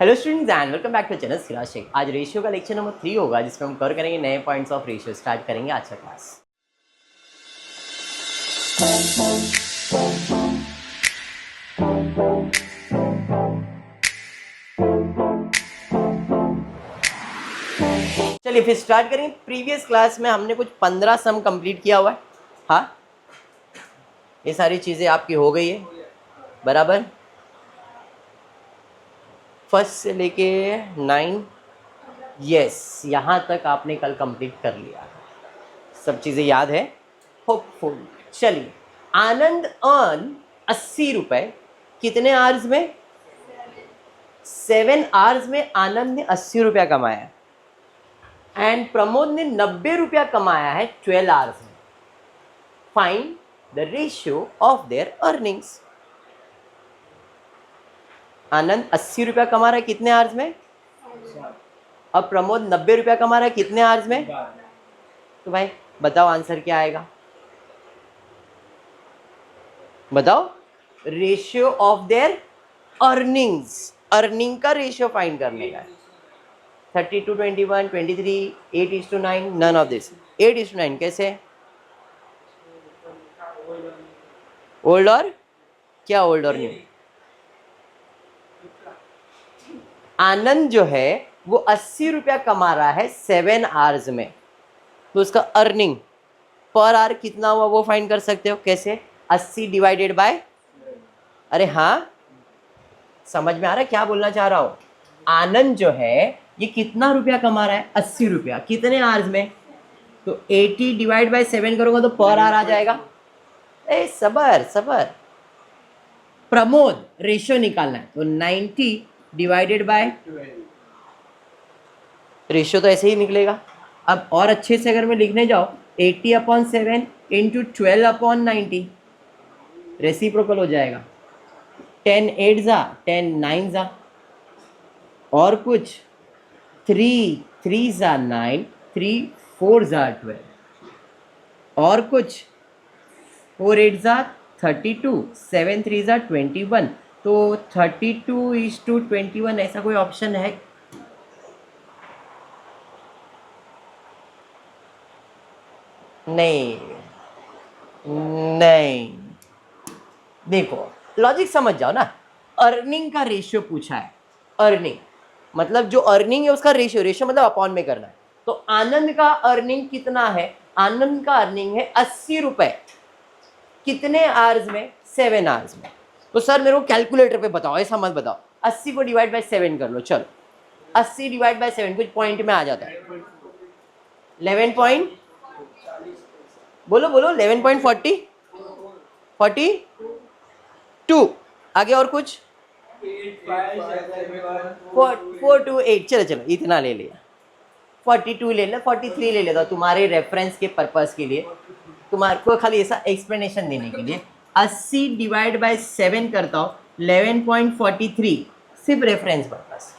Hello students and welcome back to channel Siraj Shaikh. आज ratio का lecture number 3 होगा जिसमें हम कवर करेंगे नए पॉइंट्स ऑफ रेशियो। स्टार्ट करेंगे आज का क्लास। चलिए फिर स्टार्ट करेंगे। प्रीवियस क्लास में हमने कुछ 15 सम कंप्लीट किया हुआ है। हाँ, ये सारी चीजें आपकी हो गई है बराबर। फर्स्ट से लेके 9 यस, यहाँ तक आपने कल कंप्लीट कर लिया। सब चीज़ें याद है होपफुल। चलिए, आनंद अर्न 80 रुपए कितने आवर्स में? 7 आवर्स में आनंद ने 80 रुपया कमाया एंड प्रमोद ने 90 रुपया कमाया है 12 आवर्स में। Find the ratio of their earnings. Anand 80 रुपया कमा रहा है कितने आवर्स में? और प्रमोद 90 रुपया कमा रहा है कितने आवर्स में? तो भाई बताओ आंसर क्या आएगा? बताओ। Ratio of their earnings, earning का रेशियो फाइंड करने का है। 32, 21, 23, 8:9, नन ऑफ दिस। 8:9 कैसे? ओल्ड और क्या? ओल्ड और न्यू। आनंद जो है वो 80 रुपया कमा रहा है 7 आवर्स में, तो उसका अर्निंग पर आवर कितना हुआ वो फाइंड कर सकते हो। कैसे? 80 डिवाइडेड बाय, अरे हाँ समझ में आ रहा है क्या बोलना चाह रहा हूं? आनंद जो है ये कितना रुपया कमा रहा है? 80 रुपया कितने आवर्स में? तो 80 डिवाइड बाय 7 करोगे तो पर आवर आ जाएगा। ए सबर सबर। प्रमोद रेशियो निकालना है तो 90 डिवाइडेड बाय, रेशियो तो ऐसे ही निकलेगा। अब और अच्छे से अगर मैं लिखने जाऊं 80/7 इंटू 12/90 रेसिप्रोकल हो जाएगा। 10 8 जा 10 9 जा, और कुछ 3 3 जा 9 3 4 जा 12, और कुछ 4 8 जा 32 7 3 जा 21। तो 32:21 ऐसा कोई ऑप्शन है? नहीं नहीं, देखो लॉजिक समझ जाओ ना। अर्निंग का रेशियो पूछा है। अर्निंग मतलब जो अर्निंग है उसका रेशियो, रेशियो मतलब अपॉन में करना है। तो आनंद का अर्निंग कितना है? आनंद का अर्निंग है 80 रुपए कितने आवर्स में? 7 आवर्स में। तो सर मेरे को कैलकुलेटर पे बताओ, ऐसा मत बताओ। 80 को डिवाइड बाय 7 कर लो। चलो 80 डिवाइड बाय 7 कुछ पॉइंट में आ जाता है। 11 पॉइंट, बोलो बोलो 11.40 42। आगे और कुछ 428। चलो चलो इतना ले लिया। 42 ले लेना, 43 ले लेता तुम्हारे रेफरेंस के पर्पस के लिए, तुम्हारे को खाली ऐसा एक्सप्लेनेशन देने के लिए। 80 डिवाइड बाय 7 करता हूँ 11.43, सिर्फ रेफरेंस पर्पस।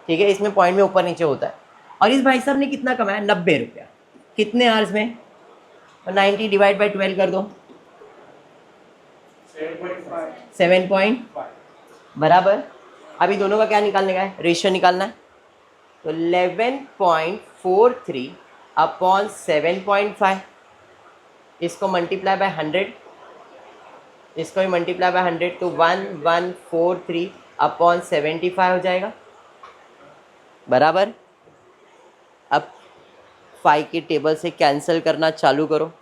ठीक है, इसमें पॉइंट में ऊपर नीचे होता है। और इस भाई साहब ने कितना कमाया? 90 रुपया कितने आवर्स में? 90 डिवाइड बाय 12 कर दो 7.5 बराबर। अभी दोनों का क्या निकालने का है? रेशियो निकालना है। तो 11.43 अपॉन 7.5, इसको मल्टीप्लाई बाय 100, इसको भी मल्टीप्लाई बाय 100, तो 1143 अपॉन 75 हो जाएगा बराबर। अब 5 के टेबल से कैंसिल करना चालू करो,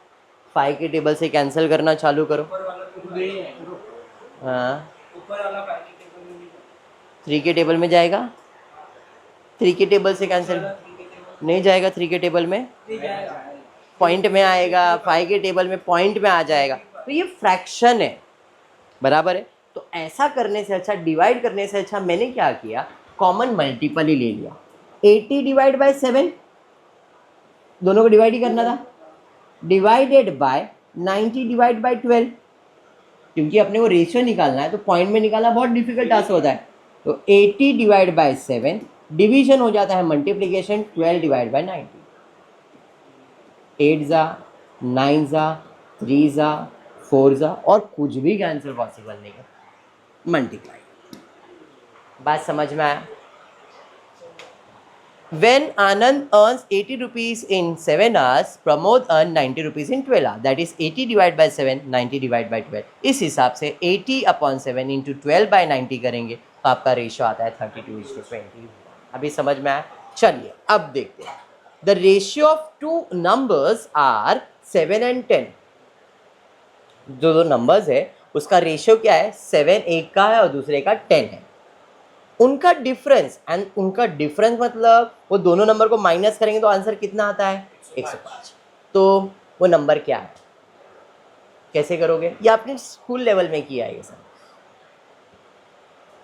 5 के टेबल से कैंसिल करना चालू करो। हाँ 3 के टेबल में जाएगा? 3 के टेबल से कैंसिल नहीं जाएगा। 3 के टेबल में पॉइंट में आएगा, 5 के टेबल में पॉइंट में आ जाएगा। तो ये फ्रैक्शन है बराबर है। तो ऐसा करने से अच्छा, डिवाइड करने से अच्छा मैंने क्या किया, कॉमन मल्टीपल ही ले लिया। 80 डिवाइड बाय 7, दोनों को डिवाइड ही करना था, डिवाइडेड बाय 90 डिवाइड बाय 12, क्योंकि अपने को रेशियो निकालना है तो पॉइंट में निकालना बहुत डिफिकल्ट टास्क होता है। तो 80 डिवाइड बाय 7 डिवीजन हो जाता है मल्टीप्लिकेशन 12 डिवाइड बाय 90। 8 जा 9 जा 3 जा 4 जा, और कुछ भी आंसर पॉसिबल नहीं है, मल्टीप्लाई। बात समझ में आया? When Anand earns 80 rupees in 7 hours, Pramod earn 90 rupees in 12 hours. That is 80 divided by 7, 90 divided by 12. इस हिसाब से 80 अपॉन 7 इंटू 12 बाई 90 करेंगे तो आपका रेशियो आता है 32:20. अभी समझ में आया? चलिए अब देखते हैं. The ratio of two numbers are 7 and 10. जो दो नंबर्स है उसका रेशियो क्या है? 7 एक का है और दूसरे का 10 है. उनका डिफरेंस, एंड उनका डिफरेंस मतलब वो दोनों नंबर को माइनस करेंगे तो आंसर कितना आता है? 105. तो वो नंबर क्या है? कैसे करोगे? ये आपने स्कूल लेवल में किया है. ये सब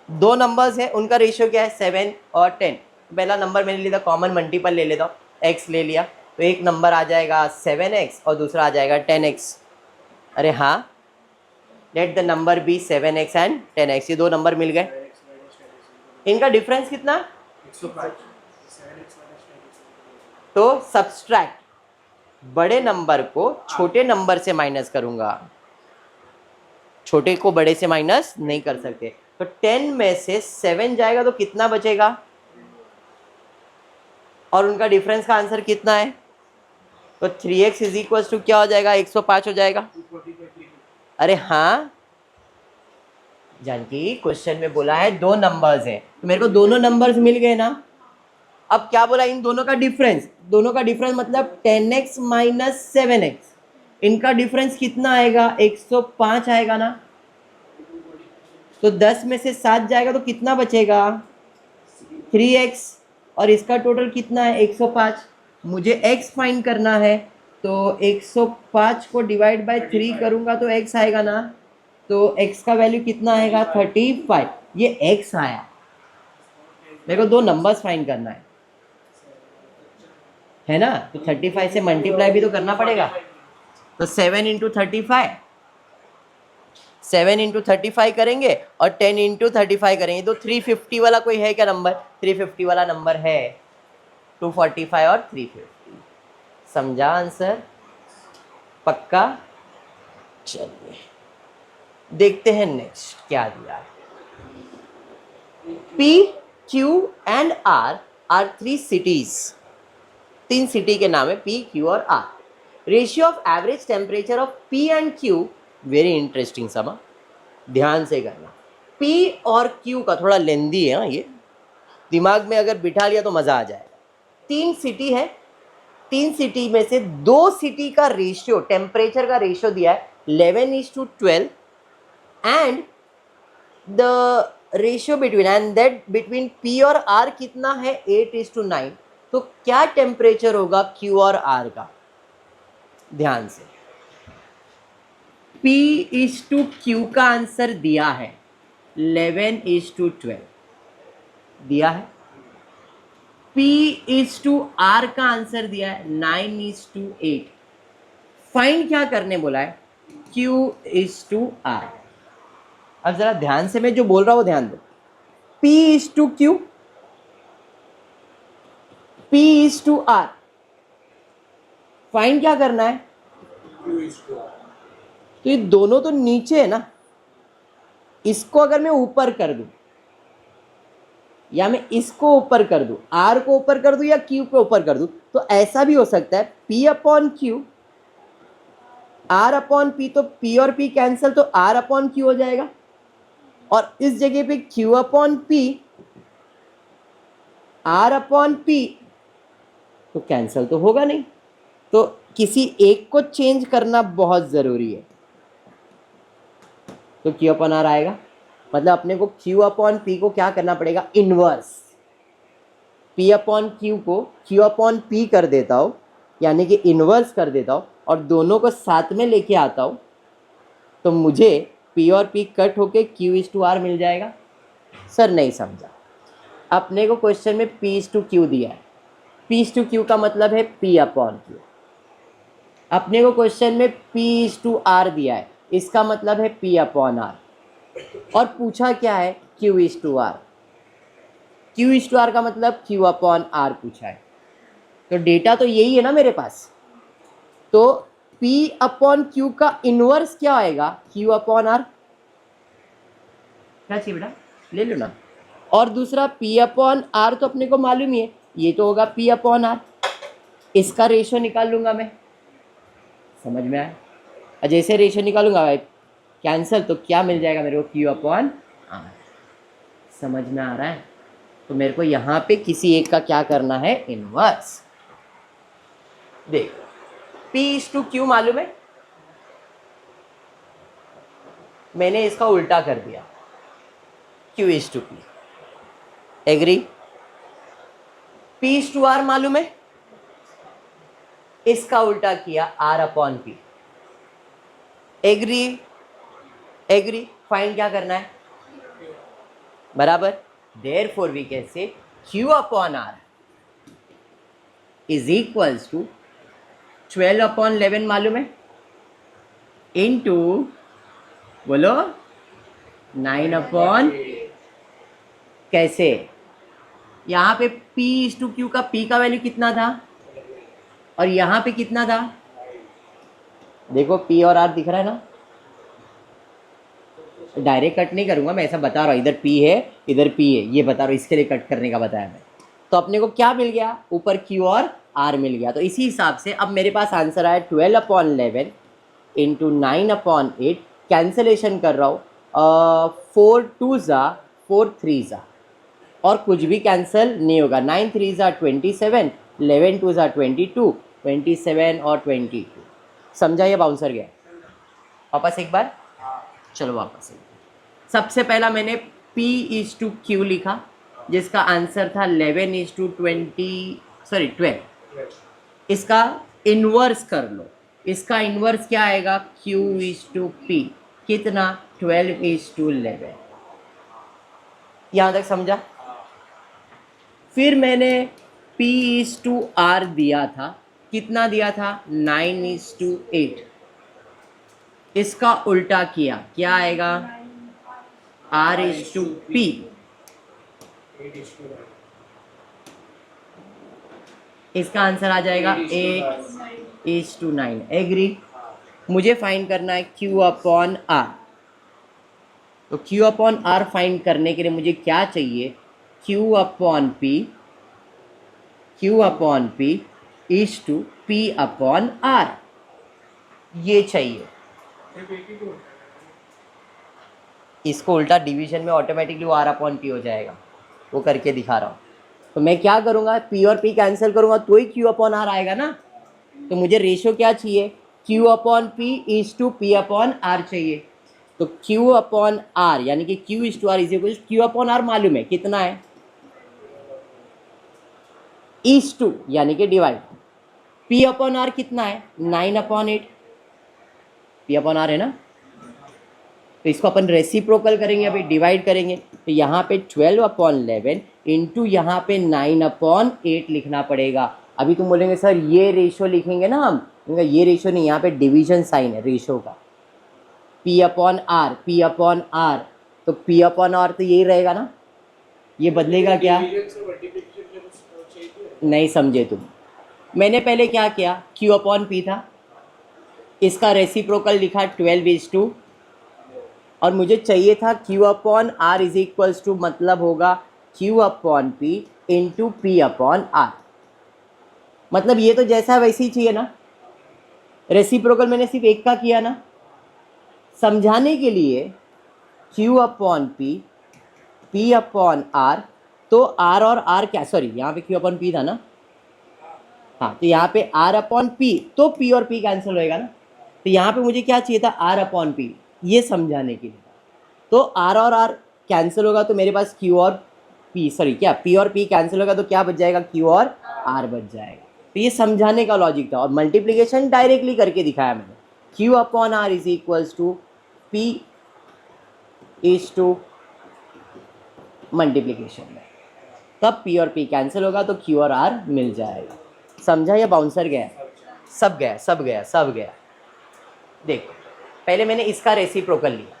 दो नंबर्स है, उनका रेशियो क्या है? 7 और 10. पहला नंबर मैंने लिया था कॉमन मल्टीपल ले लेता हूँ, x ले लिया तो एक नंबर आ जाएगा 7x और दूसरा आ जाएगा 10x. अरे हाँ, let the number be 7x and 10x. ये दो नंबर मिल गए. इनका डिफरेंस कितना? तो सब्सट्रैक्ट, बड़े नंबर को छोटे नंबर से माइनस करूंगा. छोटे को बड़े से माइनस नहीं कर सकते. तो 10 में से 7 जाएगा तो कितना बचेगा? और उनका डिफरेंस का आंसर कितना है? तो 3x इज इक्वल टू क्या हो जाएगा? 105 हो जाएगा. अरे हाँ जानकी, क्वेश्चन में बोला है दो नंबर्स हैं तो मेरे को दोनों नंबर्स मिल गए ना. अब क्या बोला? इन दोनों का डिफरेंस. दोनों का डिफरेंस मतलब 10x माइनस 7x. इनका डिफरेंस कितना आएगा? 105 आएगा ना. तो 10 में से 7 जाएगा तो कितना बचेगा? 3x. और इसका टोटल कितना है? 105. मुझे x फाइंड करना है तो 105 को डिवाइड बाय 3 करूंगा तो x आएगा ना. तो x का वैल्यू कितना आएगा? 35. ये x आया. मेरे को दो नंबर्स फाइंड करना है ना. तो 35 से मल्टीप्लाई भी तो करना पड़ेगा. तो 7 इंटू 35, 7 इंटू 35 करेंगे और 10 इंटू 35 करेंगे तो 350 वाला कोई है क्या नंबर? 350 वाला नंबर है. 245 और 350. समझा आंसर? पक्का? चलिए देखते हैं नेक्स्ट क्या दिया है. P, Q and R are three cities. 3 city के नाम है P, Q और R. Ratio of average temperature of P and Q. Very interesting समा, ध्यान से करना. P और Q का थोड़ा लेंदी है ये, दिमाग में अगर बिठा लिया तो मज़ा आ जाएगा. 3 सिटी है. 3 सिटी में से 2 सिटी का रेशियो, टेम्परेचर का रेशियो दिया है 11:12 and the ratio between, and that between P और R कितना है? 8:9. तो क्या टेम्परेचर होगा Q और R का? ध्यान से. P/Q का आंसर दिया है 11:12 दिया है. P/R का आंसर दिया है 9:8. फाइंड क्या करने बोला है? Q/R. अब जरा ध्यान से मैं जो बोल रहा हूं ध्यान दो. P/Q, P/R. फाइंड क्या करना है? तो ये दोनों तो नीचे है ना. इसको अगर मैं ऊपर कर दूं या मैं इसको ऊपर कर दूं, R को ऊपर कर दूं या Q को ऊपर कर दूं, तो ऐसा भी हो सकता है P/Q, R/P. तो P और P कैंसिल तो R/Q हो जाएगा. और इस जगह पे Q/P, R/P तो कैंसिल तो होगा नहीं. तो किसी एक को चेंज करना बहुत ज़रूरी है. तो Q/R आएगा. मतलब अपने को Q/P को क्या करना पड़ेगा? इनवर्स. P/Q को Q/P कर देता हूँ, यानी कि इनवर्स कर देता हूँ और दोनों को साथ में लेके आता हूँ तो मुझे P और P कट होके Q/R मिल जाएगा. सर नहीं समझा. अपने को क्वेश्चन में P/Q दिया है. P/Q का मतलब है P/Q. अपने को क्वेश्चन में P/R दिया है, इसका मतलब है P/R. और पूछा क्या है? Q/R. Q/R का मतलब Q/R पूछा है. तो डेटा तो यही है ना मेरे पास. तो P/Q का इनवर्स क्या आएगा? Q/R. क्या चाहिए बेटा? ले लो ना. और दूसरा P/R तो अपने को मालूम ही है ये तो होगा P अपॉन R, इसका रेशियो निकाल लूँगा मैं, समझ में आया? और जैसे रेशियो निकालूंगा भाई कैंसिल, तो क्या मिल जाएगा मेरे को, Q अपॉन R। समझ में आ रहा है? तो मेरे को यहाँ पे किसी एक का क्या करना है, इनवर्स। देख P/Q मालूम है, मैंने इसका उल्टा कर दिया, Q/P, एग्री? P/R मालूम है, इसका उल्टा किया R upon P, agree? Agree? Find क्या करना है, बराबर। Therefore we can say Q upon R is equals to 12 upon 11 मालूम है, इनटू बोलो 9 अपॉन, कैसे? यहाँ पे P/Q का P का वैल्यू कितना था और यहाँ पे कितना था, देखो P और R दिख रहा है ना, डायरेक्ट कट नहीं करूंगा मैं, ऐसा बता रहा हूँ, इधर P है इधर P है, ये बता रहा हूँ, इसके लिए कट करने का बताया मैं। तो अपने को क्या मिल गया, ऊपर Q और R मिल गया। तो इसी हिसाब से अब मेरे पास आंसर आया 12 अपॉन 11 इंटू 9 अपॉन 8, कैंसलेशन कर रहा हूँ, 4 2 ज़ा 4 3 ज़ा, और कुछ भी कैंसिल नहीं होगा, 9 3 ज़ा 27, 11 2 ज़ा 22, 27 और 22। समझा? ये बाउंसर गया वापस एक बार, चलो वापस। सबसे पहला मैंने P/Q लिखा, जिसका आंसर था 12। इसका इन्वर्स कर लो, इसका इन्वर्स क्या आएगा, Q/P, कितना, 12:11। यहाँ तक समझा? फिर मैंने P/R दिया था, कितना दिया था, 9:8। इसका उल्टा किया, क्या आएगा, R/P, इसका आंसर आ जाएगा 8:9, एग्री? मुझे फाइंड करना है Q अपॉन R, तो Q अपॉन R फाइंड करने के लिए मुझे क्या चाहिए, Q upon P is to P upon R, ये चाहिए। इसको उल्टा डिवीजन में ऑटोमेटिकली वो R अपॉन P हो जाएगा, वो करके दिखा रहा हूँ। तो मैं क्या करूँगा, P और P कैंसिल करूँगा तो ही Q अपॉन R आएगा ना। तो मुझे रेशियो क्या चाहिए, Q upon P is to P upon R चाहिए। तो Q अपॉन R यानी कि Q is to R is equal Q upon R मालूम है कितना है, इज टू यानी कि डिवाइड, P अपॉन R कितना है, 9 अपॉन 8, P अपॉन R है ना। तो इसको अपन रेसिप्रोकल करेंगे, अभी डिवाइड करेंगे, तो यहाँ पे 12 अपॉन 11 इंटू यहाँ पे 9 अपॉन 8 लिखना पड़ेगा। अभी तुम बोलेंगे सर ये रेशियो लिखेंगे ना हम, ये रेशियो नहीं, यहाँ पे डिवीजन साइन है रेशियो का, P upon R, P upon R, तो P अपॉन R तो यही रहेगा ना, ये बदलेगा क्या, नहीं समझे तुम। मैंने पहले क्या किया, Q अपॉन P था, इसका रेसिप्रोकल लिखा 12:2, और मुझे चाहिए था Q upon R is equals to, मतलब होगा Q upon P into P upon R, मतलब ये तो जैसा वैसे ही चाहिए ना। रेसिप्रोकल मैंने सिर्फ एक का किया ना, समझाने के लिए Q upon P, P upon R, तो R और R क्या, सॉरी यहाँ पे Q अपॉन P था ना, हाँ, तो यहाँ पे R अपॉन P, तो P और P कैंसिल होएगा ना। तो यहाँ पे मुझे क्या चाहिए था, R अपॉन P, ये समझाने के लिए। तो R और R कैंसिल होगा तो मेरे पास Q और P, सॉरी क्या, P और P कैंसिल होगा तो क्या बच जाएगा, Q और R बच जाएगा। तो ये समझाने का लॉजिक था, और मल्टीप्लिकेशन डायरेक्टली करके दिखाया मैंने। Q upon R is equals to P is to multiplication में, तब P और P कैंसिल होगा तो Q और R मिल जाएगा। समझा या बाउंसर गया, सब गया, सब गया, सब गया। देखो पहले मैंने इसका रेसिप्रोकल लिया,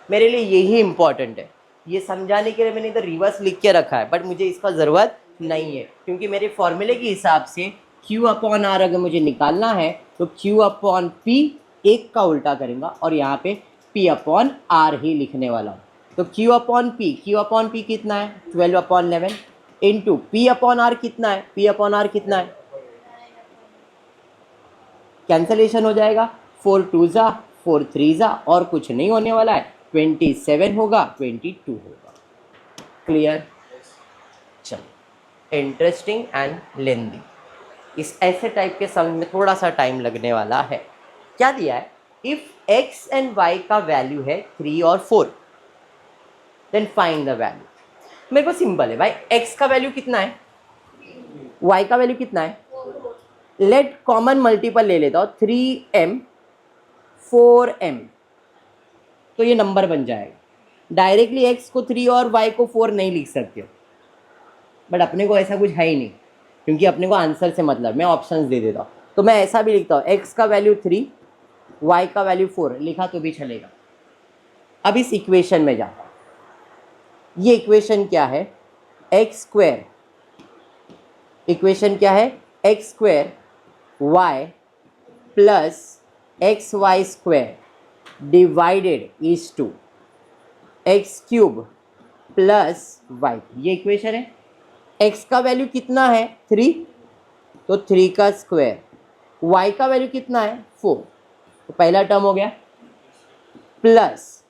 मेरे लिए यही इंपॉर्टेंट है, ये समझाने के लिए मैंने इधर रिवर्स लिख के रखा है, बट मुझे इसका ज़रूरत नहीं है, क्योंकि मेरे फॉर्मूले के हिसाब से Q अपॉन R अगर मुझे निकालना है तो Q अपॉन P एक का उल्टा करूँगा, और यहाँ पे P अपॉन R ही लिखने वाला हूँ। तो Q अपॉन P कितना है, 12 upon 11, into P upon R कितना है, पी अपॉन आर कितना है, कैंसलेशन हो जाएगा, 4 2 जा 4 3 जा और कुछ नहीं होने वाला है, 27 होगा, 22 होगा। क्लियर? चलो, इंटरेस्टिंग एंड लेंदी। इस ऐसे टाइप के सम में थोड़ा सा टाइम लगने वाला है। क्या दिया है? इफ एक्स एंड वाई का वैल्यू है 3 और 4, देन फाइंड द वैल्यू। मेरे को सिंपल है भाई, एक्स का वैल्यू कितना है, वाई का वैल्यू कितना है, लेट कॉमन मल्टीपल ले लेता हूँ, 3m 4m, तो ये नंबर बन जाएगा। डायरेक्टली x को 3 और y को 4 नहीं लिख सकते हो, बट अपने को ऐसा कुछ है ही नहीं, क्योंकि अपने को आंसर से मतलब, मैं ऑप्शंस दे देता हूँ। तो मैं ऐसा भी लिखता हूँ, x का वैल्यू 3, y का वैल्यू 4 लिखा तो भी चलेगा। अब इस इक्वेशन में जाता हूँ, ये इक्वेशन क्या है, एक्स स्क्वायर, इक्वेशन क्या है, x square y plus x y square divided is to x cube plus y, ये इक्वेशन है। एक्स का वैल्यू कितना है 3, तो 3 का स्क्वायर, वाई का वैल्यू कितना है 4, तो पहला टर्म हो गया, प्लस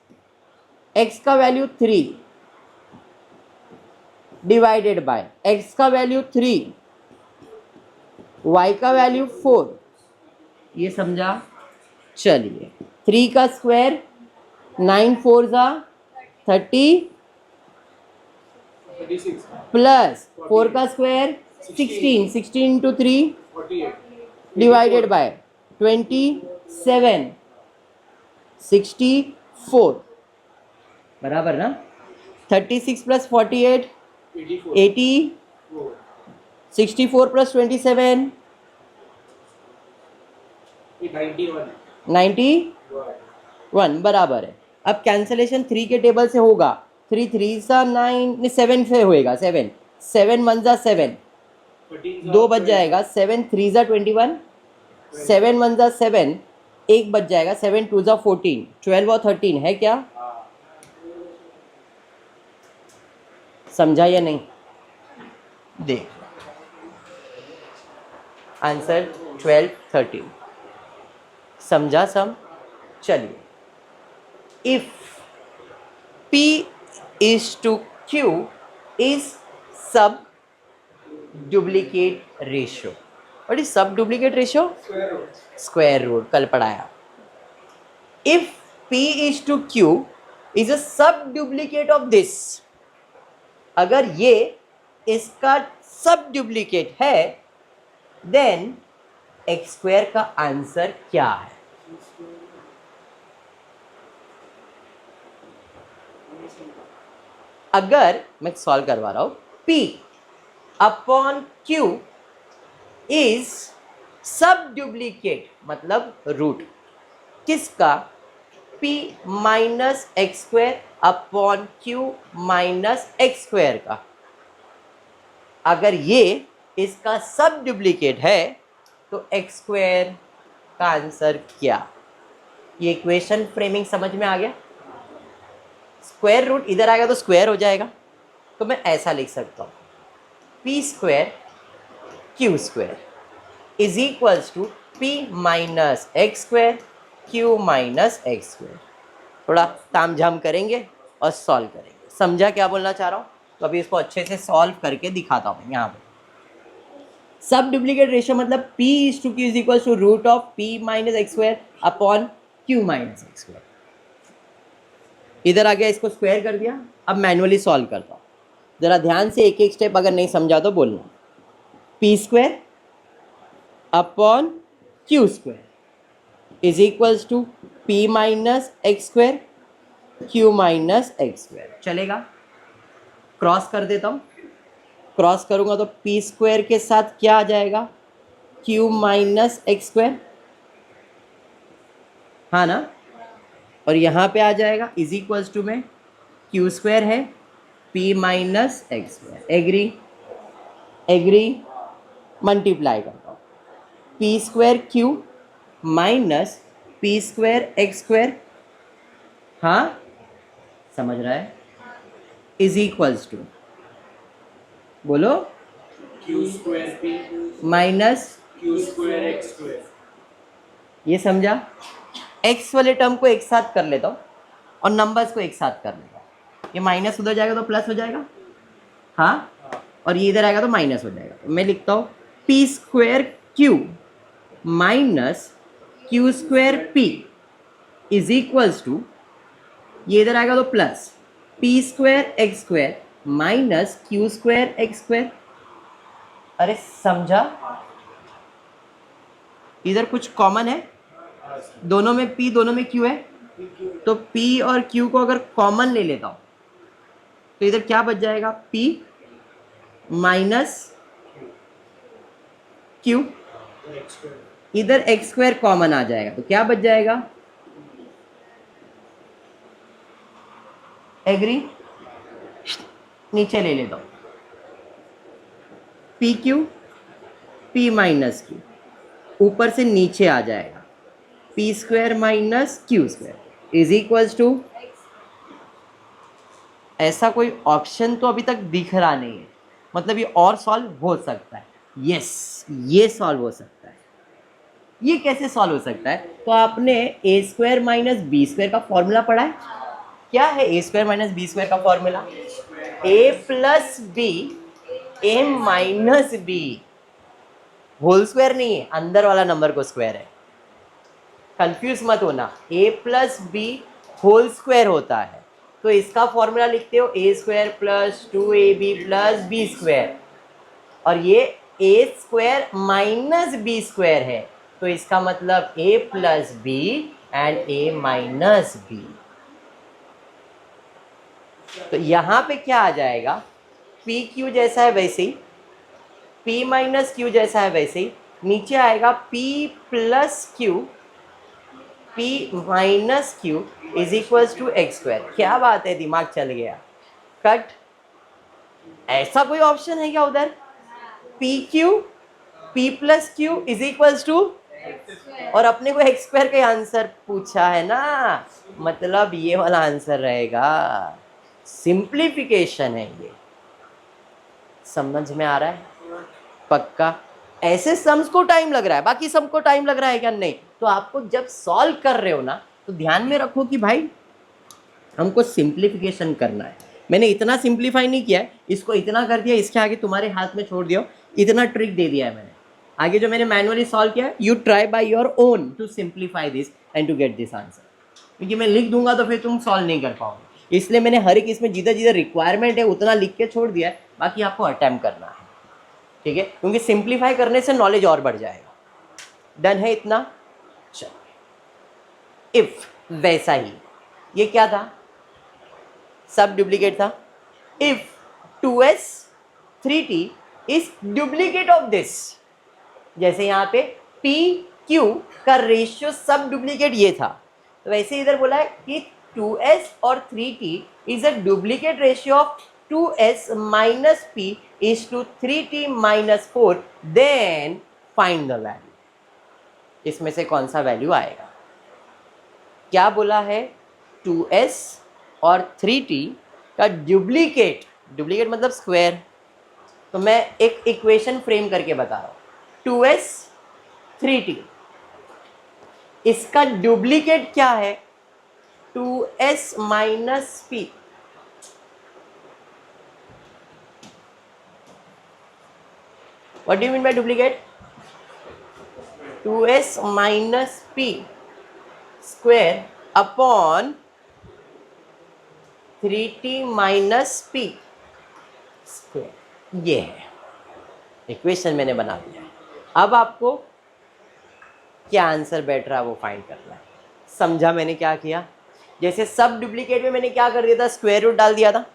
एक्स का वैल्यू 3 डिवाइडेड बाय एक्स का वैल्यू 3, y का वैल्यू 4, ये समझा? चलिए, 3 का स्क्वायर 9 4 जा 30 प्लस 4 का स्क्वायर 16, 16 इंटू 3 डिवाइडेड बाय 27 64, बराबर ना? 36 प्लस 48 80, 64 प्लस 27 91, बराबर है। अब कैंसलेशन 3 के टेबल से होगा, 3 3 सा 9, 7 से होएगा, 7 7 1 जा 7, 2 बच जाएगा, 7 3 जा 21, 7 1 जा 7, 1 बच जाएगा, 7 2 जा 14, 12 और 13 है क्या? समझा या नहीं? देख, आंसर 12 13, समझा सम? चलिए, if P is to Q is sub duplicate ratio. What is sub duplicate ratio? Square root, कल पढ़ाया। If P is to Q is a sub duplicate of this, अगर ये इसका सब डुप्लीकेट है, देन एक्स स्क्वायर का answer क्या है? अगर मैं सॉल्व करवा रहा हूं, P अपॉन Q इज सब डुप्लीकेट, मतलब रूट किसका? P minus x square upon Q minus x square का। अगर ये इसका सब डुप्लीकेट है तो एक्स स्क्वायर का आंसर क्या? ये इक्वेशन फ्रेमिंग समझ में आ गया? स्क्वायर रूट इधर आएगा तो स्क्वायर हो जाएगा, तो मैं ऐसा लिख सकता हूँ, P square Q square is equals to P minus x square Q minus x square. थोड़ा ताम झाम करेंगे और सॉल्व करेंगे। समझा क्या बोलना चाह रहा हूँ? तो अभी इसको अच्छे से सॉल्व करके दिखाता हूँ। यहाँ पे सब डुप्लीकेट रेशियो मतलब P is to Q is equal to root of P minus x square upon Q minus x square. इधर आ गया, इसको स्क्वायर कर दिया। अब मैनुअली सॉल्व करता हूँ, ज़रा ध्यान से एक एक स्टेप, अगर नहीं समझा तो बोलना। P square upon Q square is equals to P minus x square Q minus x square. चलेगा? क्रॉस कर देता हूँ। क्रॉस करूँगा तो P स्क्वायर के साथ क्या आ जाएगा? Q माइनस एक्स स्क्वायर, हाँ ना? और यहाँ पे आ जाएगा इज इक्वल्स टू में Q स्क्वायर है P minus x square. Agree? Agree? Multiply करता हूँ, P square Q minus P square x square, हाँ समझ रहा है, इज इक्वल्स टू बोलो। Q square P minus, Q square x square. ये समझा? एक्स वाले टर्म को एक साथ कर लेता हूँ और नंबर्स को एक साथ कर लेता हूँ। ये माइनस उधर जाएगा तो प्लस हो जाएगा, हाँ, और ये इधर आएगा तो माइनस हो जाएगा। तो मैं लिखता हूँ P square Q minus Q square P is equals to, ये इधर आएगा तो plus P square x square minus Q square x square. अरे समझा? इधर कुछ कॉमन है, दोनों में p दोनों में q है, तो p और q को अगर कॉमन ले लेता हूं तो इधर क्या बच जाएगा, p माइनस q, इधर एक्स स्क्वायर कॉमन आ जाएगा तो क्या बच जाएगा, एग्री? नीचे ले लेता हूं P Q P minus Q, ऊपर से नीचे आ जाएगा P square minus Q square is equals to, ऐसा कोई ऑप्शन तो अभी तक दिख रहा नहीं है, मतलब ये और सॉल्व हो सकता है। यस, ये सॉल्व हो सकता है। ये कैसे सॉल्व हो सकता है? तो आपने ए स्क्वायर माइनस बी स्क्वायर का फॉर्मूला पढ़ा है? क्या है ए स्क्वायर माइनस बी स्क्वायर का फॉर्मूला? ए प्लस बी ए माइनस बी, होल स्क्वायर नहीं है, अंदर वाला नंबर को स्क्वायर है, कंफ्यूज मत होना। A plus B whole square होता है, तो इसका फॉर्मूला लिखते हो A square plus 2ab plus B square, और ये A square minus B square है, तो इसका मतलब A plus B and A minus B. तो यहां पे क्या आ जाएगा, पी क्यू जैसा है वैसे ही, पी माइनस क्यू जैसा है वैसे ही, नीचे आएगा P plus Q P minus Q is equals to x square. क्या बात है, दिमाग चल गया। कट। ऐसा कोई ऑप्शन है क्या उधर? P Q P plus Q is equals to, और अपने को एक्स स्क्वायर का आंसर पूछा है ना, मतलब ये वाला आंसर रहेगा। सिंप्लीफिकेशन है ये, समझ में आ रहा है? पक्का? ऐसे सम्स को टाइम लग रहा है, बाकी सबको टाइम लग रहा है क्या? नहीं। तो आपको जब सॉल्व कर रहे हो ना, तो ध्यान में रखो कि भाई हमको सिंप्लीफिकेशन करना है। मैंने इतना सिंप्लीफाई नहीं किया है, इसको इतना कर दिया, इसके आगे तुम्हारे हाथ में छोड़ दिया, इतना ट्रिक दे दिया है मैंने। आगे जो मैंने मैनुअली सॉल्व किया है, you try by your own to simplify this and to get this answer, क्योंकि मैं लिख दूंगा तो फिर तुम सॉल्व नहीं कर पाओगे। इसलिए मैंने हर एक इसमें जिधर जिधर रिक्वायरमेंट है उतना लिख के छोड़ दिया है, बाकी आपको अटेम्प्ट करना है, ठीक है? क्योंकि सिंप्लीफाई करने से नॉलेज और बढ़ जाएगा। डन है इतना? चलो, इफ वैसा ही, ये क्या था? सब डुप्लीकेट था। If 2s 3t is duplicate of this, जैसे यहाँ पे पी क्यू का रेशियो सब डुप्लीकेट ये था, तो वैसे इधर बोला है कि 2s और 3t is a duplicate ratio of 2s minus p is to 3t minus 4, then find the value. इसमें से कौन सा वैल्यू आएगा? क्या बोला है? 2s और 3t का डुप्लीकेट, डुप्लीकेट मतलब स्क्वायर, तो मैं एक इक्वेशन फ्रेम करके बता रहा हूँ। 2s 3t, इसका डुप्लीकेट क्या है? 2s minus p। What do you mean by duplicate? 2s minus p square upon 3t minus p square, ये है इक्वेशन मैंने बना दिया है। अब आपको क्या आंसर बैठ रहा है वो फाइंड करना है। समझा मैंने क्या किया? जैसे सब डुप्लीकेट में मैंने क्या कर दिया था, स्क्वायर रूट डाल दिया था,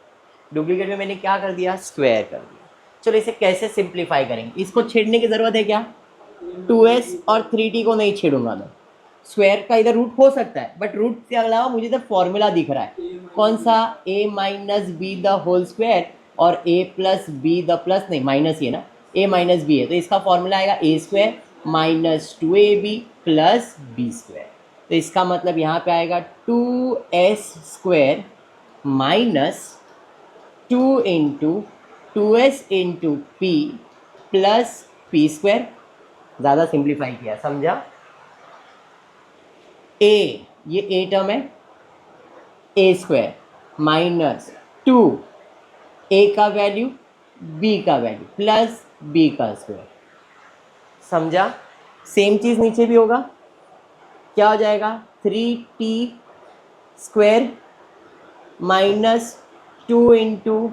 डुप्लीकेट में मैंने क्या कर दिया, स्क्वायर कर दिया। चलो इसे कैसे सिंप्लीफाई करेंगे? इसको छेड़ने की ज़रूरत है क्या? 2s और 3t को नहीं छेड़ूंगा मैं, स्क्वायर का इधर रूट हो सकता है, बट रूट के अलावा मुझे इधर फॉर्मूला दिख रहा है, कौन सा? a minus B the whole square और a plus B the plus, नहीं माइनस ये ना, a माइनस बी है, तो इसका फॉर्मूला आएगा a square minus 2ab plus B square. तो इसका मतलब यहाँ पे आएगा 2s square minus 2 into 2s into P plus P square, ज़्यादा सिंप्लीफाई किया, समझा। ए, ये ए टर्म है, ए स्क्वायर माइनस 2 ए का वैल्यू बी का वैल्यू प्लस बी का स्क्वायर, समझा। सेम चीज़ नीचे भी होगा, क्या हो जाएगा 3t square minus 2 into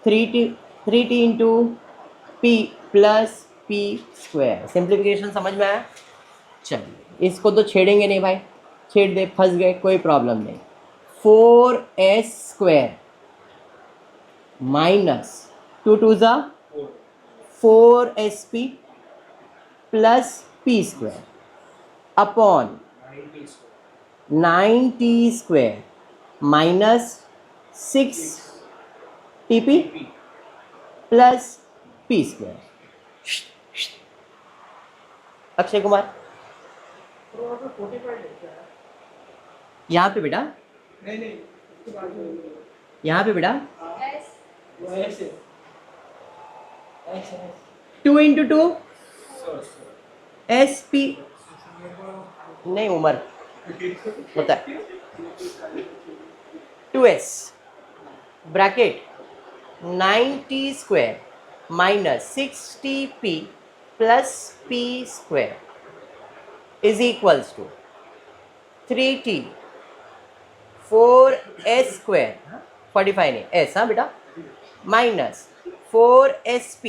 3t into P plus P square. Simplification समझ में आया। चलिए इसको तो छेड़ेंगे नहीं भाई, छेड़ दे, फंस गए, कोई प्रॉब्लम नहीं। 4s स्क्वायर माइनस 2 टू ज़ा 4sp plus P square upon 9t square minus 6tp plus P square. Akshay Kumar यहाँ पे बेटा, यहाँ पे बेटा 2 इंटू 2 एस पी, नहीं उमर होता है 2s bracket 9t square minus 6tp plus p square is equals to 3t 4s square 45 नहीं s, हाँ बेटा, minus 4sp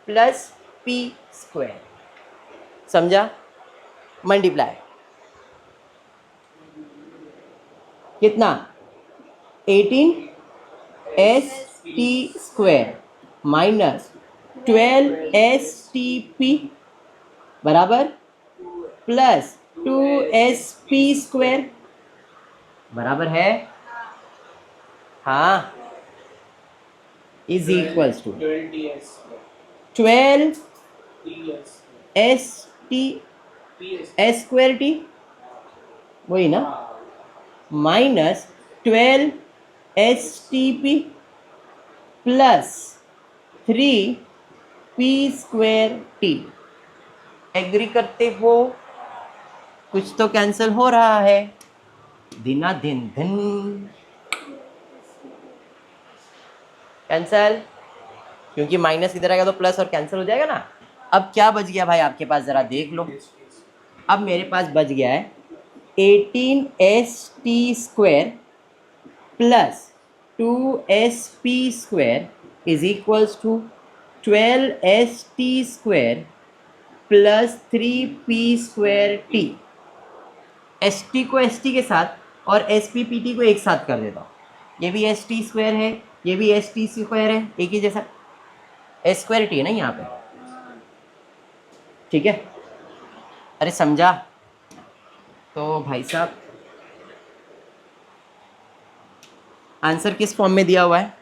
plus p square, समझा। मल्टीप्लाई कितना 18st स्क्वायर माइनस 12stp बराबर प्लस 2sp स्क्वायर बराबर है, हाँ, is equals to 12 S T S square T, वही ना, minus 12 S T P plus 3 P square T. Agree करते हो? कुछ तो कैंसिल हो रहा है, दिना दिन दिन कैंसिल, क्योंकि माइनस इधर आएगा तो प्लस और कैंसिल हो जाएगा ना। अब क्या बच गया भाई आपके पास, ज़रा देख लो। अब मेरे पास बच गया है 18st square plus 2sp square is equals to 12st square plus 3p square T. S T को एस टी के साथ और एस पी पी टी को एक साथ कर देता हूँ, ये भी एस टी स्क्वायर है, ये भी एस टी स्क्वायर है, एक ही जैसा एस स्क्वायर टी है ना यहाँ पे, ठीक है। अरे समझा? तो भाई साहब आंसर किस फॉर्म में दिया हुआ है,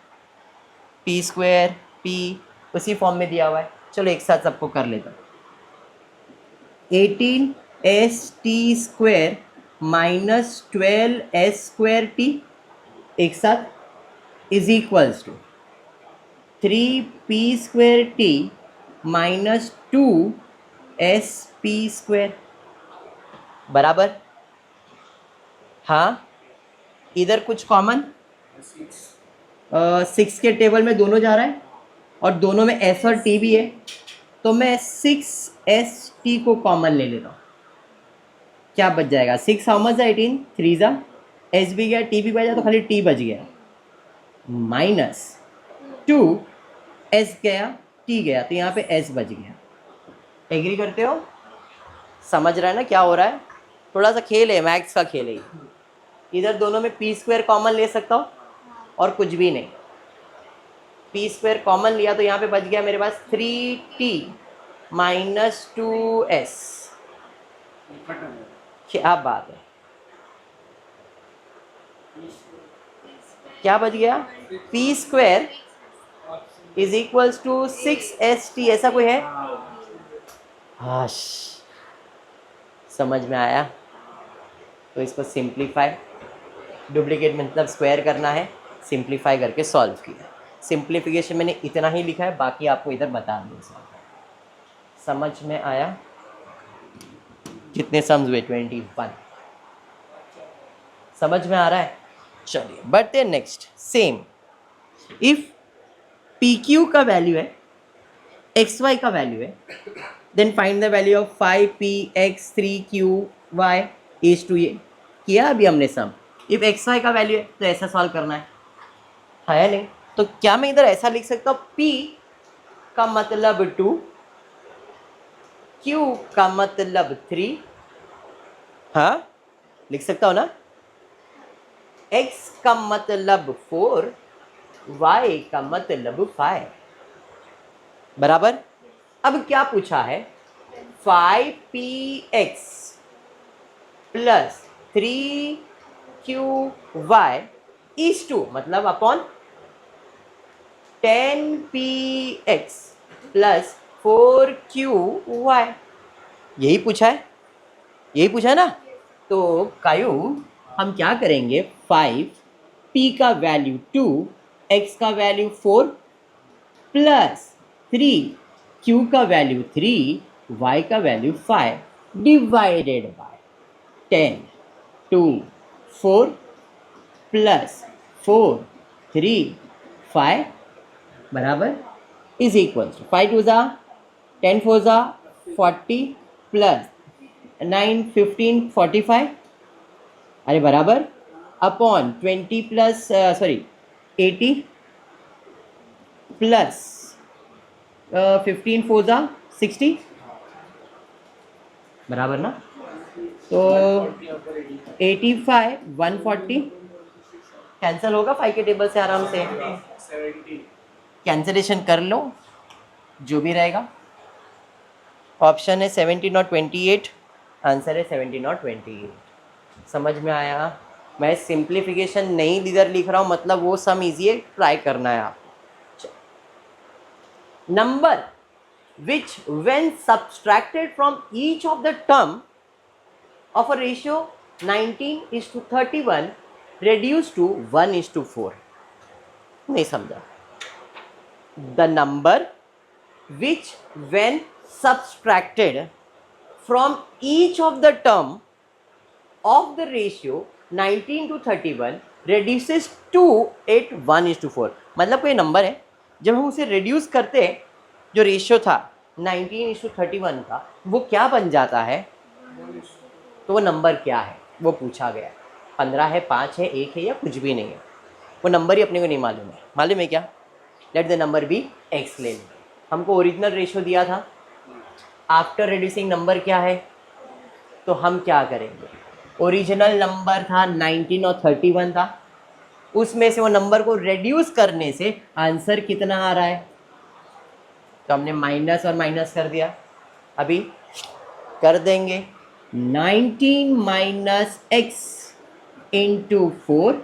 पी स्क्वायर पी उसी फॉर्म में दिया हुआ है। चलो एक साथ सबको कर लेता हूँ। 18st square minus 12s square T एक साथ is equals to 3p square T minus 2sp square बराबर, हाँ, इधर कुछ कॉमन 6 के टेबल में दोनों जा रहा है और दोनों में s और t भी है, तो मैं 6st को कॉमन ले लेता हूँ। क्या बच जाएगा, 6 हाउ मच 18 3 जा, s भी गया t भी बचा तो खाली t बच गया, माइनस 2 s गया t गया तो यहाँ पे s बच गया। एग्री करते हो? समझ रहा है ना क्या हो रहा है? थोड़ा सा खेल है, मैथ्स का खेल है। इधर दोनों में पी स्क्वायर कॉमन ले सकता हूँ और कुछ भी नहीं, पी स्क्वायर कॉमन लिया तो यहाँ पे बच गया मेरे पास 3t माइनस 2s। क्या बात है, क्या बच गया, P square is equals to 6st, ऐसा कोई है? हाश, समझ में आया? तो इसको सिंप्लीफाई, डुप्लीकेट मतलब स्क्वायर करना है, सिंप्लीफाई करके सॉल्व किया। सिंप्लीफिकेशन मैंने इतना ही लिखा है, बाकी आपको इधर बता दूँ। समझ में आया? कितने सम्स हुए? 21। समझ में आ रहा है? चलिए बढ़ते हैं next. Same, if P Q का वैल्यू है, एक्स वाई का वैल्यू है, then find the value of 5p(x) 3q(y) is to ये किया अभी हमने सम। इफ एक्स वाई का वैल्यू है तो ऐसा सॉल्व करना है या नहीं? तो क्या मैं इधर ऐसा लिख सकता हूँ, p का मतलब 2, q का मतलब 3, हाँ लिख सकता हूँ ना? x का मतलब 4, y का मतलब 5, बराबर। अब क्या पूछा है, 5px plus 3qy is to मतलब अपॉन 10px प्लस 4qy, यही पूछा है, यही पूछा है ना? तो कायू हम क्या करेंगे, 5p का वैल्यू 2, x का वैल्यू 4 प्लस 3q का वैल्यू 3, y का वैल्यू 5 डिवाइडेड बाय 10, 2, 4 प्लस 4, 3, 5 बराबर इज इक्वल टू 5 टू ज़ा 10 4 ज़ा 40 प्लस 9 15 45, अरे बराबर अपॉन 20 प्लस 80 प्लस 15 4 ज़ा 60, बराबर ना? तो 85 140 कैंसिल होगा 5 के टेबल से आराम से, 70. कैंसिलेशन कर लो, जो भी रहेगा। ऑप्शन है 17 और 28, आंसर है 17 और 28। समझ में आया? मैं सिंप्लीफिकेशन नहीं इधर लिख रहा हूँ, मतलब वो सम इजी है, ट्राई करना है आपको। Number which when subtracted from each of the term of a ratio 19:31 reduced to 1:4, नहीं समझा? The number which when subtracted from each of the term of the ratio 19:31 reduces to at 1:4, मतलब कोई number है, जब हम उसे reduce करते हैं, जो रेशियो था 19:31 का, वो क्या बन जाता है? तो वो नंबर क्या है वो पूछा गया है। 15 है, 5 है, 1 है या कुछ भी नहीं है, वो नंबर ही अपने को नहीं मालूम है। मालूम है क्या? Let the number be X ले लेंगे। हमको ओरिजिनल रेशियो दिया था, आफ्टर रिड्यूसिंग नंबर क्या है, तो हम क्या करेंगे, ओरिजिनल नंबर था 19 और 31 था, उसमें से वो नंबर को रिड्यूस करने से आंसर कितना आ रहा है, तो हमने माइनस और माइनस कर दिया। अभी कर देंगे 19 minus x into 4,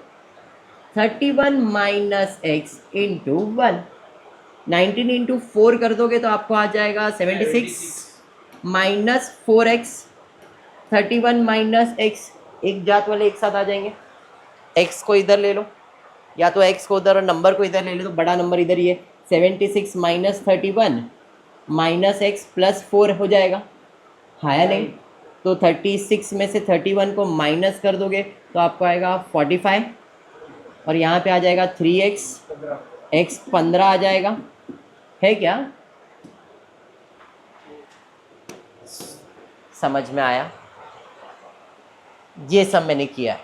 31 minus x into 1। 19 into 4 कर दोगे तो आपको आ जाएगा 76 माइनस 4x, 31 माइनस एक्स, एक जात वाले एक साथ आ जाएंगे। x को इधर ले लो, या तो x को उधर और नंबर को इधर ले लो, तो बड़ा नंबर इधर ही है। 76 माइनस 31 माइनस एक्स प्लस 4 हो जाएगा, हाँ या नहीं? तो 36 में से 31 को माइनस कर दोगे तो आपको आएगा 45, और यहाँ पे आ जाएगा 3x, x 15 आ जाएगा, है क्या? समझ में आया? ये सब मैंने किया है।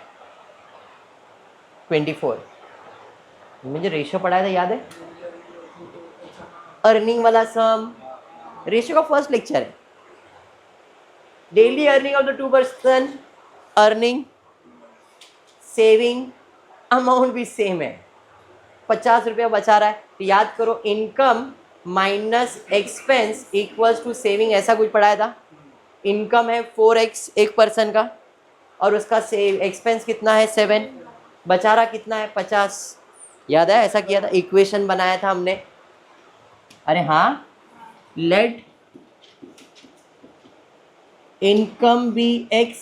24 मुझे रेशियो पढ़ाया था, याद है? अर्निंग वाला सम, रेशियो का फर्स्ट लेक्चर है। Daily earning of the 2 person, earning saving amount भी सेम है, 50 रुपया बचा रहा है, तो याद करो income minus expense equals to saving, ऐसा कुछ पढ़ाया था। इनकम है 4x एक पर्सन का, और उसका सेव एक्सपेंस कितना है 7, बचा रहा कितना है 50, याद है? ऐसा किया था, इक्वेशन बनाया था हमने। अरे हाँ, let income be x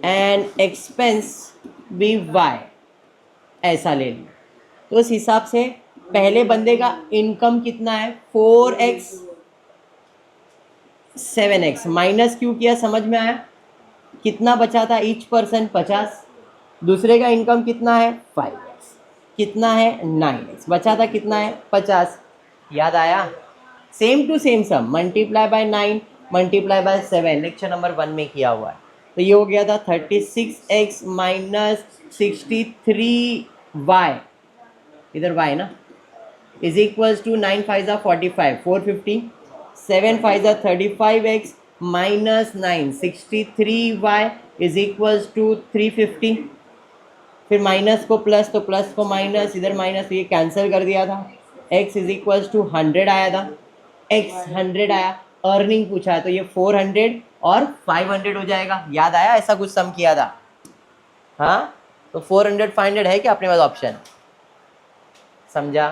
and expense be y, ऐसा ले लो। तो उस हिसाब से पहले बंदे का इनकम कितना है 4x 7x माइनस क्यों किया, समझ में आया? कितना बचा था ईच पर्सन 50। दूसरे का इनकम कितना है 5x, कितना है 9x, बचा था कितना है 50। याद आया? Same to same sum, multiply by 9 multiply by 7 lecture number 1 में किया हुआ है। तो ये हो गया था 36x माइनस 63y, इधर y ना, is equals to 9 5 45 450, 7 5 35x minus 9 63y is equals to 350। फिर माइनस को प्लस तो प्लस को माइनस, इधर माइनस, तो ये कैंसिल कर दिया था। x इज इक्वल्स टू 100 आया था, x 100 आया, अर्निंग पूछा है तो ये 400 और 500 हो जाएगा। याद आया? ऐसा कुछ सम किया था। हाँ, तो 400 500 है क्या अपने पास ऑप्शन? समझा?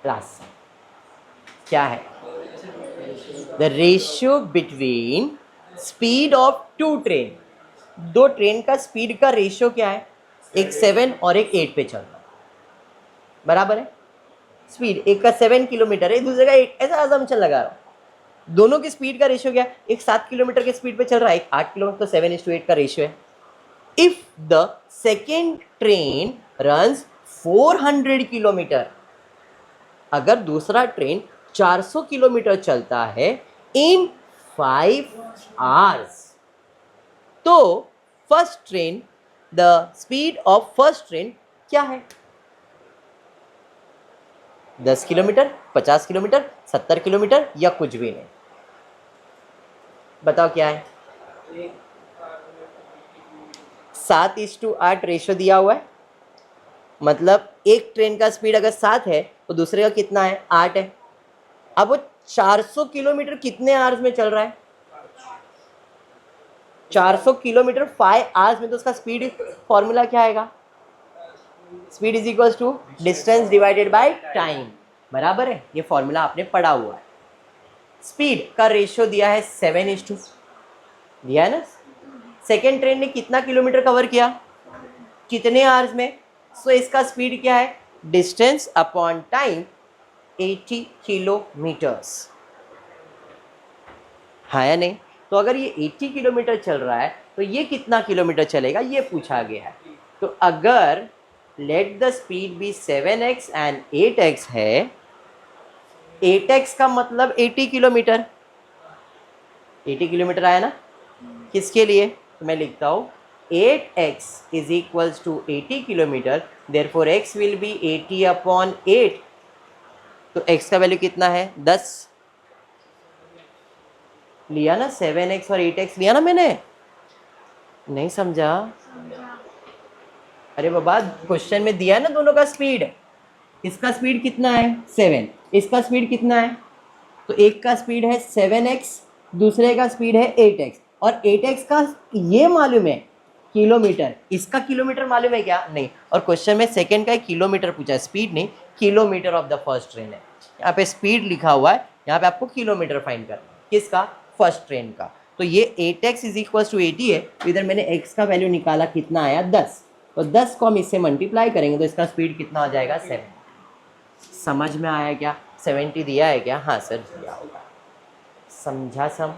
लास्ट क्या है? The ratio between speed of two train, दो ट्रेन का स्पीड का रेशियो क्या है? एक 7 और एक 8 पे चल रहा है, बराबर है? स्पीड एक का 7 किलोमीटर है, दूसरे का 8, ऐसा असम्पशन लगा रहा हूँ। दोनों की स्पीड का रेशियो क्या है? एक 7 किलोमीटर के स्पीड पे चल रहा है, एक 8 किलोमीटर, तो 7:8 का रेशियो है। If the second train runs 400 kilometre, अगर दूसरा ट्रेन 400 किलोमीटर चलता है इन 5 आवर्स, तो first train, the speed of first train क्या है? 10 किलोमीटर, 50 किलोमीटर, 70 किलोमीटर या कुछ भी नहीं? बताओ क्या है? 7:8 रेशियो दिया हुआ है, मतलब एक ट्रेन का स्पीड अगर 7 है तो दूसरे का कितना है? 8 है। अब वो 400 किलोमीटर कितने आवर्स में चल रहा है? 400 किलोमीटर 5 आवर्स में, तो उसका स्पीड फॉर्मूला क्या आएगा? Speed is equals to distance divided by time, बराबर है? ये फॉर्मूला आपने पढ़ा हुआ है। स्पीड का रेशियो दिया है 7:2, दिया है ना? सेकेंड ट्रेन ने कितना किलोमीटर कवर किया, कितने आवर्स में? सो इसका स्पीड क्या है? डिस्टेंस अपॉन टाइम 80 किलोमीटर्स, हाँ या नहीं? तो अगर ये 80 किलोमीटर चल रहा है तो ये कितना किलोमीटर चलेगा, ये पूछा गया है। तो अगर let the speed be 7x and 8x है, 8x का मतलब 80 किलोमीटर, 80 किलोमीटर आया ना? किसके लिए? तो मैं लिखता हूँ 8x is equals to 80 kilometre, therefore x will be 80 upon 8। तो x का वैल्यू कितना है? 10 लिया ना, 7x और 8x लिया ना मैंने? नहीं समझा? अरे बाबा, क्वेश्चन में दिया है ना दोनों का स्पीड। इसका स्पीड कितना है? 7, इसका स्पीड कितना है? तो एक का स्पीड है 7x, दूसरे का स्पीड है 8x, और 8x का ये मालूम है किलोमीटर, इसका किलोमीटर मालूम है क्या? नहीं। और क्वेश्चन में सेकंड का किलोमीटर पूछा है, स्पीड नहीं, kilometre of the first train है। यहाँ पे स्पीड लिखा हुआ है, यहाँ पे आपको किलोमीटर फाइंड करना है। किसका? फर्स्ट ट्रेन का। तो ये 8x इज इक्वल टू 80 है, तो इधर मैंने x का वैल्यू निकाला, कितना आया? 10। तो 10 को हम इससे मल्टीप्लाई करेंगे तो इसका स्पीड कितना हो जाएगा? 7। समझ में आया क्या? 70 दिया है क्या? हाँ सर दिया होगा। समझा सम?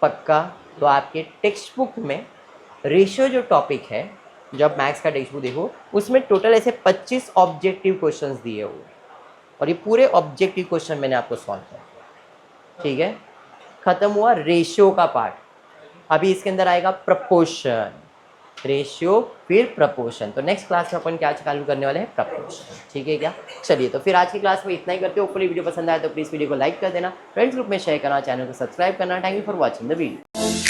पक्का? तो आपके टेक्स्ट बुक में रेशियो जो टॉपिक है, जब मैथ्स का टेक्स्ट बुक देखो, उसमें टोटल ऐसे 25 ऑब्जेक्टिव क्वेश्चंस दिए हुए, और ये पूरे ऑब्जेक्टिव क्वेश्चन मैंने आपको सॉल्व किया। ठीक है, खत्म हुआ रेशियो का पार्ट। अभी इसके अंदर आएगा प्रपोर्शन, रेशियो फिर प्रपोर्शन। तो नेक्स्ट क्लास में अपन क्या चालू करने वाले हैं? प्रपोर्शन। ठीक है क्या? चलिए, तो फिर आज की क्लास में इतना ही करते हो। होपफुली वीडियो पसंद आए तो प्लीज़ वीडियो को लाइक कर देना, फ्रेंड्स ग्रुप में शेयर करना, चैनल को सब्सक्राइब करना। Thank you for watching the video.